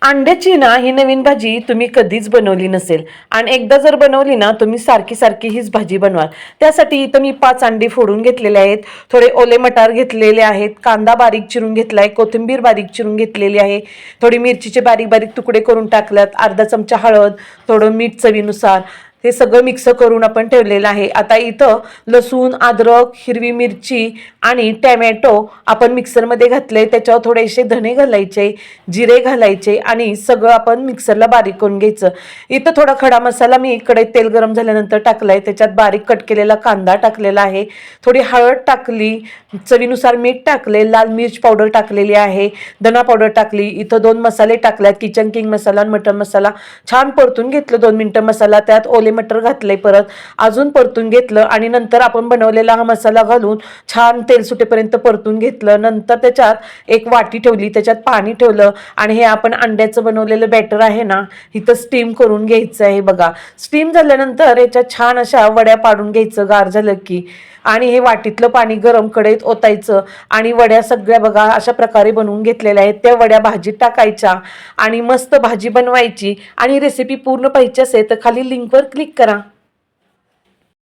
अंड्याची ना ही नवीन भाजी तुम्ही कधीच बनवली नसेल आणि एकदा जर बनवली ना तुम्ही सारखी सारखी हीच भाजी बनवाल। त्यासाठी इथं मी 5 अंडी फोडून घेतलेले आहेत, थोडे ओले मटार घेतलेले आहेत, कांदा बारीक चिरून घेतलाय, कोथिंबीर बारीक चिरून घेतलेली आहे, थोडी मिरचीचे बारीक बारीक तुकडे करून टाकल्यात, अर्धा चमचा हळद, थोडं मीठ चवीनुसार, हे सगळं मिक्स करून आपण ठेवलेलं आहे। आता इथं लसूण, अद्रक, हिरवी मिरची आणि टोमॅटो आपण मिक्सरमध्ये घातले, त्याच्यावर थोडेसे धणे घालायचे, जिरे घालायचे आणि सगळं आपण मिक्सरला बारीक करून घ्यायचं। इथं थोडा खडा मसाला मी कढईत तेल गरम झाल्यानंतर टाकलाय, त्याच्यात बारीक कट केलेला कांदा टाकलेला आहे, थोडी हळद टाकली, चवीनुसार मीठ टाकले, लाल मिर्च पावडर टाकलेली आहे, धना पावडर टाकली, इथं 2 मसाले टाकल्यात, किचन किंग मसाला आणि मटन मसाला, छान परतून घेतलं 2 मिनिटं मसाला, त्यात ओले मटर घातले, परत अजून परतून घेतलं आणि नंतर आपण बनवलेला हा मसाला घालून छान तेल सुटेपर्यंत परतून घेतलं। नंतर त्याच्यात एक वाटी ठेवली, त्याच्यात पाणी ठेवलं आणि हे आपण अंड्याचं बनवलेलं बॅटर आहे ना इथं स्टीम करून घ्यायचं आहे। बघा, स्टीम झाल्यानंतर याच्यात छान अशा वड्या पाडून घ्यायचं गार झालं की, आणि हे वाटीतलं पाणी गरम कढईत ओतायचं आणि वड्या सगळ्या बघा अशा प्रकारे बनवून घेतलेल्या आहेत, त्या वड्या भाजीत टाकायच्या आणि मस्त भाजी बनवायची। आणि रेसिपी पूर्ण पाहिजे असेल तर खाली लिंकवर क्लिक करा।